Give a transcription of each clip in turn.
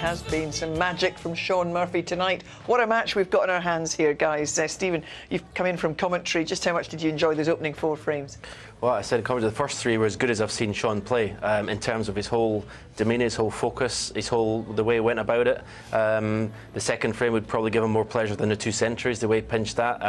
has been some magic from Shaun Murphy tonight. What a match we've got in our hands here, guys. Stephen, you've come in from commentary. Just how much did you enjoy those opening 4 frames? Well, I said the first 3 were as good as I've seen Shaun play in terms of his whole demeanour, his whole focus, the way he went about it. The second frame would probably give him more pleasure than the 2 centuries, the way he pinched that.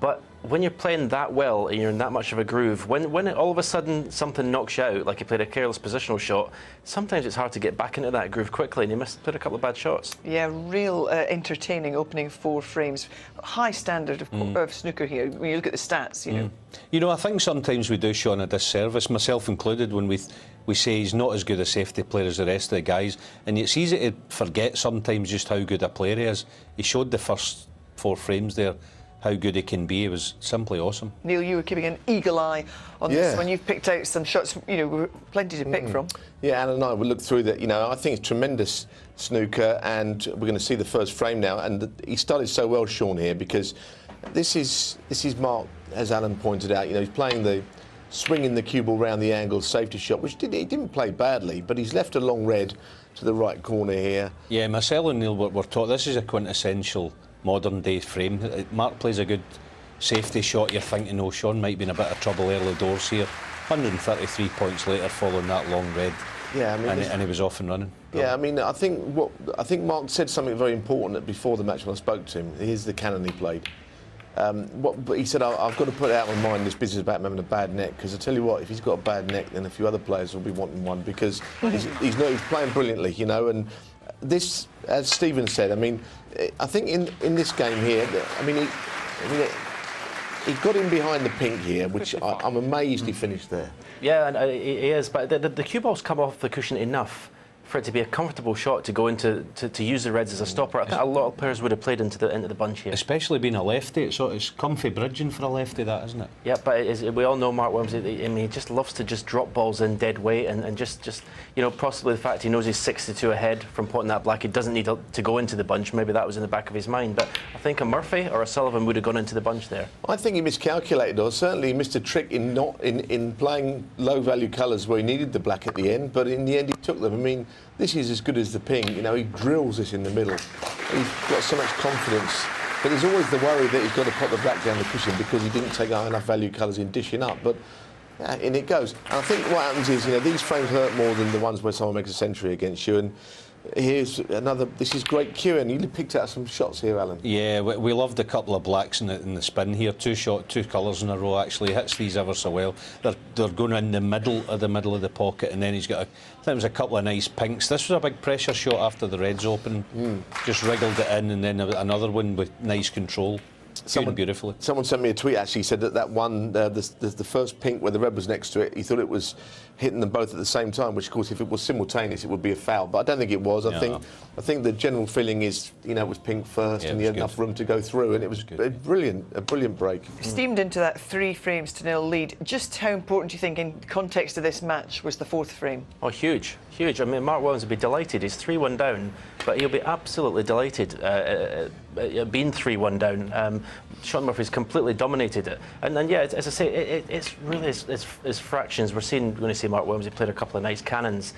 But when you're playing that well and you're in that much of a groove, when all of a sudden something knocks you out, like he played a careless positional shot, sometimes it's hard to get back into that groove quickly, and he played a couple of bad shots. Yeah, real entertaining opening 4 frames. High standard of snooker here. When you look at the stats, you know. You know, I think sometimes we do Shaun a disservice, myself included, when we say he's not as good a safety player as the rest of the guys, and it's easy to forget sometimes just how good a player he is. He showed the first 4 frames there how good he can be. It was simply awesome. Neil, you were keeping an eagle eye on this one. You've picked out some shots, you know, plenty to pick from. Yeah, Alan and I will look through that. You know, I think it's tremendous snooker, and we're going to see the first frame now. And he started so well, Shaun, here, because this is Mark, as Alan pointed out. You know, he's playing the swinging the cue ball round the angle safety shot, which he didn't play badly, but he's left a long red to the right corner here. Yeah, myself and Neil were taught this is a quintessential modern day frame. Mark plays a good safety shot. You're thinking, oh, Shaun might be in a bit of trouble early doors here. 133 points later, following that long red. Yeah, I mean, and he was off and running. Yeah, I mean, I think Mark said something very important before the match when I spoke to him. Here's the cannon he played. But he said, I've got to put out of my mind this business about him having a bad neck, because I tell you what, if he's got a bad neck, then a few other players will be wanting one, because he's playing brilliantly, you know. And this, as Stephen said, I mean, I think in this game here, I mean, he got in behind the pink here, which I'm amazed he finished there. Yeah, and he is, but the cue ball's come off the cushion enough for it to be a comfortable shot to go into to use the reds as a stopper. I think a lot of players would have played into the bunch here. Especially being a lefty, it's comfy bridging for a lefty, that, isn't it? Yeah, but we all know Mark Williams. I mean, he just loves to just drop balls in dead weight, and just you know, possibly the fact he knows he's 62 ahead from potting that black, he doesn't need to go into the bunch. Maybe that was in the back of his mind. But I think a Murphy or a Sullivan would have gone into the bunch there. I think he miscalculated, or certainly he missed a trick in playing low value colours where he needed the black at the end. But in the end, he took them. I mean, this is as good as the ping. You know, he drills this in the middle. He's got so much confidence. But there's always the worry that he's got to put the black down the cushion because he didn't take out enough value colours in dishing up. But in it goes. And I think what happens is, you know, these frames hurt more than the ones where someone makes a century against you. And here's another. This is great cueing. You picked out some shots here, Alan. Yeah, we loved a couple of blacks in the spin here. 2 colours in a row. Actually hits these ever so well. They're going in the middle of the pocket, and then he's got I think it was a couple of nice pinks. This was a big pressure shot after the reds open. Just wriggled it in, and then another one with nice control. Beautifully. Someone sent me a tweet, actually, said that one, the first pink where the red was next to it, he thought it was hitting them both at the same time, which, of course, if it was simultaneous, it would be a foul. But I don't think it was. I think the general feeling is, you know, it was pink first, and he had enough room to go through, and it was a brilliant break. Steamed into that 3 frames to 0 lead. Just how important do you think, in context of this match, was the 4th frame? Oh, huge. I mean, Mark Williams would be delighted. He's 3-1 down, but he'll be absolutely delighted being 3-1 down. Shaun Murphy's completely dominated it, and then yeah, as I say, it's really it's fractions. We're going to see Mark Williams. He played a couple of nice cannons,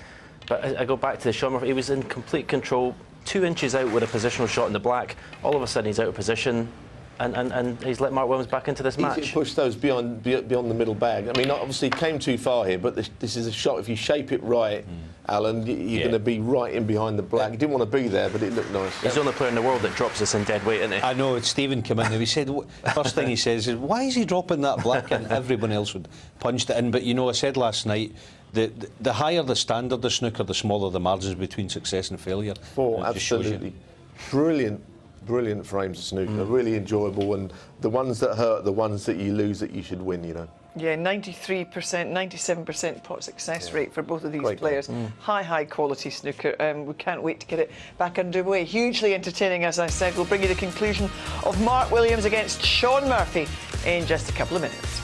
but I go back to the Shaun Murphy. He was in complete control, 2 inches out with a positional shot in the black. All of a sudden, he's out of position. And he's let Mark Williams back into this match. He pushed those beyond the middle bag. I mean, obviously, he came too far here, but this is a shot. If you shape it right, Alan, you're going to be right in behind the black. He didn't want to be there, but it looked nice. He's the only player in the world that drops this in dead weight, isn't he? I know. Stephen came in there. He said, first thing he says is, why is he dropping that black in? Everyone else would punched it in. But, you know, I said last night, the higher the standard of snooker, the smaller the margins between success and failure. Oh, absolutely. Brilliant frames of snooker, really enjoyable, and the ones that hurt, the ones that you lose that you should win, you know. Yeah, 93%, 97% pot success rate for both of these players. High quality snooker. We can't wait to get it back underway. Hugely entertaining, as I said. We'll bring you the conclusion of Mark Williams against Shaun Murphy in just a couple of minutes.